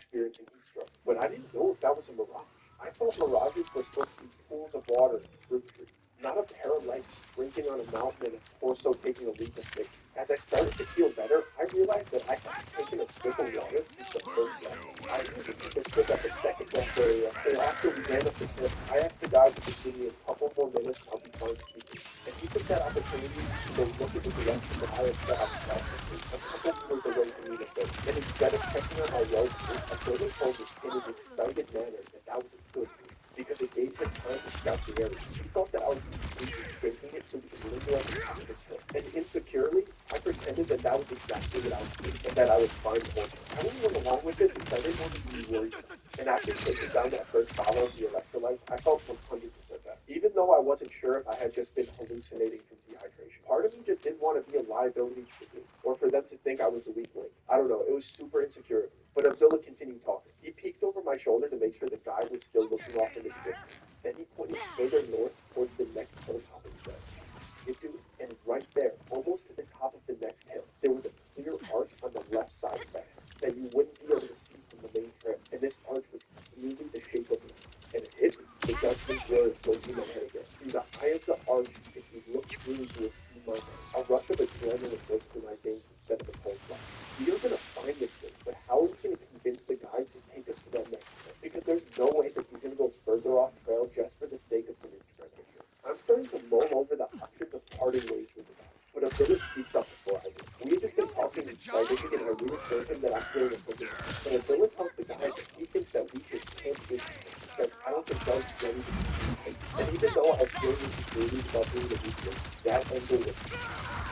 experiencing heat stroke. But I didn't know if that was a mirage. I thought mirages were supposed to be pools of water and fruit trees, not a pair of lights sprinting on a mountain and a torso taking a leap of faith. As I started to feel better, I realized that I hadn't taken a sip of water since the first lesson. I usually take a sip at the second rest area, or after we ran up the stairs. I asked the guide to just give me a couple more minutes and I'll be fine speaking. And he took that opportunity to go look in the direction that I had set out cautiously, a couple meters away from me to face. And instead of checking on my well-being, Abdullah told me in his excited manner that that was a good move, because it gave him time to scout the area. He thought that I was being lazy, faking it so we could linger at the top of this hill. And insecurely, I pretended that that was exactly what I was doing, and that I was fine for it. I only went along with it because I didn't want to be worried. And after taking down that first bottle of the electrolytes, I felt 100% better. Even though I wasn't sure if I had just been hallucinating from dehydration. Part of me just didn't want to be a liability to the team, or for them to think I was the weak link. I don't know, it was super insecure of me. But Abdullah continued talking. He peeked over my shoulder to make sure the guy was still looking off into the distance. Then he pointed further north towards the next hilltop and said, "You see it, dude? And right there, almost to the top of the next hill, there was a clear arch on the left side of that hill that you wouldn't be able to see from the main trail. And this arch was clearly the shape of an L. And it hit me. The judgment words going through my head again. Through the eye of the arch, if you look through, you will see my name." A rush of adrenaline goes through my veins instead of a cold flash. We are going to find this thing, but how are we going to convince the guy to take us to that next hill? Because there's no way that he's going to go further off trail just for the sake of some Instagram pictures. I'm starting to mull over the options of parting ways with the guy. But Abdullah speaks up before I do. We had just been talking privately and I reassured him that I'm feeling a bit. But Abdullah tells the guy that he thinks that we should camp this evening. He says, "I don't think Doug's ready to be. And even though I was feeling insecurities about being the weekend, that angle was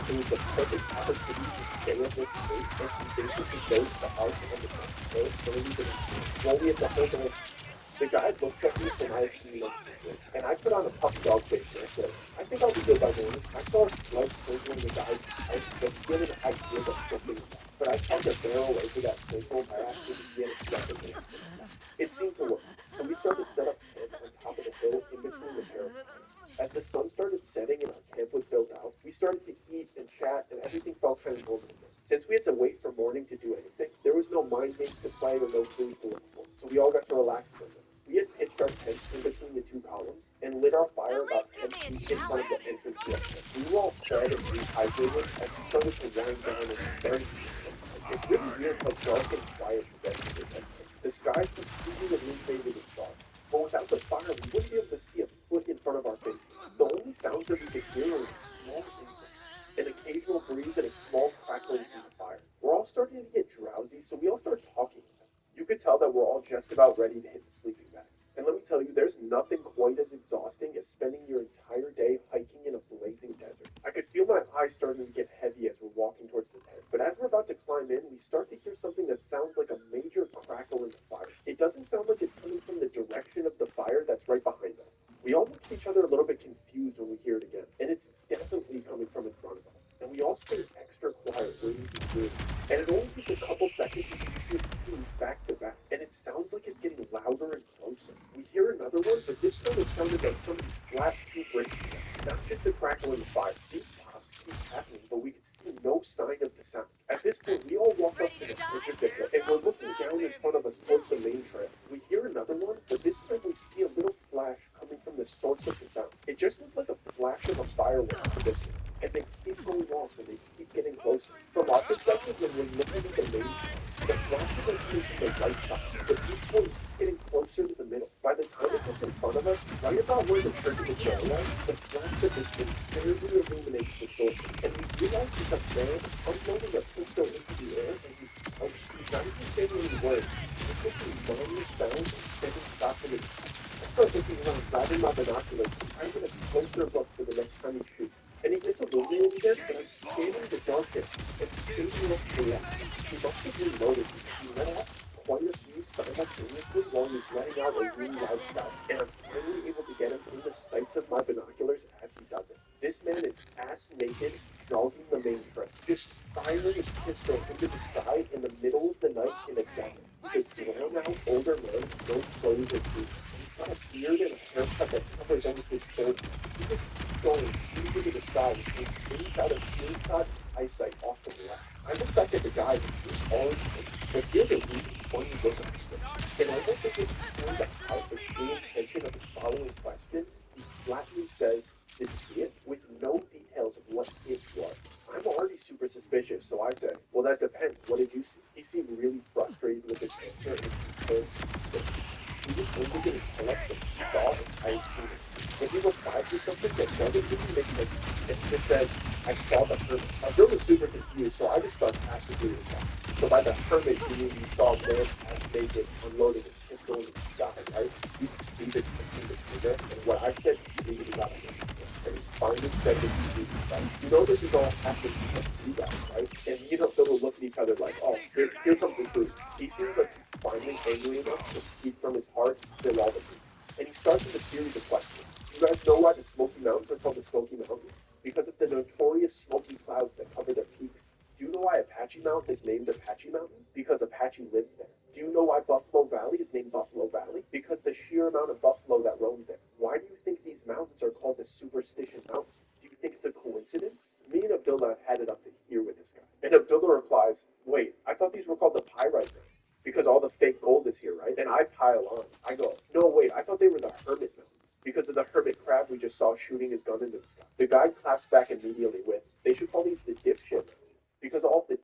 it was the perfect opportunity to stay at this rate and he basically goes to the arch on the next hill early the next day. While we have the whole day. The guy looks at me for my opinion on the situation, and I put on a puppy dog face and I said, "I think I'll be good by morning." I saw a slight twinkle in the guy's eyes, but he had an idea that something was up. But I tried to barrel over that twinkle by asking if he had a second name for the guy. It seemed to work, so we started to set up camp on top of the hill in between the pair of pines. As the sun started setting and our camp was built out, we started to eat and chat, and everything felt kind of normal again. Since we had to wait for morning to do anything, there was no mind games to play or no food to look for, so we all got to relax for a minute. We had pitched our tents in between the two columns and lit our fire At about least give 10 me a feet in front of the challenge. entrance to our tent. We were all fed and rehydrated as we started to wind down and very peaceful. It's really weird how dark and quiet the desert is at night. The skies completely illuminated with stars. But without the fire, we wouldn't be able to see a foot in front of our faces. The only sounds that we could hear were small insects, an occasional breeze, and a small crackling from the fire. We're all starting to get drowsy, so we all start talking again. You could tell that we're all just about ready to hit the sleeping bags. And let me tell you, there's nothing quite as exhausting as spending your entire day hiking in a blazing desert. I could feel my eyes starting to get heavy as we're walking towards the tent. But as we're about to climb in, we start to hear something that sounds like a major crackle in the fire. It doesn't sound like it's coming from the direction of the fire that's right behind us. We all look at each other a little bit confused when we hear it again, and it's definitely coming from in front of us. And we all stay extra quiet, waiting to hear it. And it only takes a couple seconds and we hear two back to back. And it sounds like it's getting louder and closer. We hear another one, but this time it sounded like somebody slapped two bricks together. Not just a crackle in the fire. These pops keep happening, but we could see no sign of the sound. At this point, we all walk up Ready to to the die? edge of the hill, and we're looking down in front of us towards the main trail. We hear another one, but this time we see a little flash coming from the source of the sound. It just looked like a flash of a firework in the distance, and they keep going off and they keep getting closer. From our perspective, when we're looking at the main trail, the flashes are coming from the right side, but each one keeps getting closer to the middle. By the time it gets in front of us, right about where the Who church of are the you? trail was, the flash of this thing barely illuminates the source, and we realize it's a man unloading a pistol into the air, and he's not even saying any words. He's making mindless sounds and steady shots in his chest. I start looking around, grabbing my binoculars, and trying to get a closer look for the next time he shoots. And he gets illuminated again, and I'm scanning the darkness and fading off to the left. He must have reloaded because he let off quite a few simultaneously while he was letting out a Nowhere really loud redundant. shout, and I'm finally able to get him in the sights of my binoculars as he does it. This man is ass naked, jogging the main trail, just firing his pistol into the sky in the middle of the night in a desert. He's a drawn out older man with no clothes or shoes, and he's got a beard and a haircut that covers almost his whole body. He just keeps going deep into the sky until he fades out of earshot and eyesight off to the left. I look back at the guy and he's already hit, but he has a really funny look on his face. And almost as if trying to hide the true intention of his following question, he flatly says, "Did you see it?" With no details of what it was. I'm already super suspicious, so I said, "Well, that depends. What did you see?" He seemed really frustrated with this answer and confirmed his suspicion. He was only going to tell us that he saw it. I had seen it. Then he replies with something that doesn't really make sense to me. And he just says, "I saw the hermit." Abdul was super confused, so I just start passively replying. So by the hermit, you mean you saw a man half naked unloading his pistol in the sky, right? You can see the between the trigger, and what I said really got under his skin. And he finally said what he really felt. You know this is all happening because of you guys, right? And me and Abdullah look at each other like, oh, here comes the truth. He seems like he's finally angry enough to speak from his heart and spill all the truth. And he starts with a series of questions. You guys know why the Smoky Mountains are called the Smoky Mountains? Because of the notorious smoky clouds that cover their peaks. Do you know why Apache Mountain is named Apache Mountain? Because Apache lived there. Do you know why Buffalo Valley is named Buffalo Valley? Because the sheer amount of buffalo that roamed there. Why do you think these mountains are called the Superstition Mountains? Do you think it's a coincidence? Me and Abdullah have had it up to here with this guy. And Abdullah replies, "Wait, I thought these were called the Pyrite Mountains because all the fake gold is here, right?" And I pile on. I go, "No, wait, I thought they were the Hermit Mountains because of the hermit crab we just saw shooting his gun into the sky." The guy claps back immediately with, "They should call these the dipshit mountains because all of the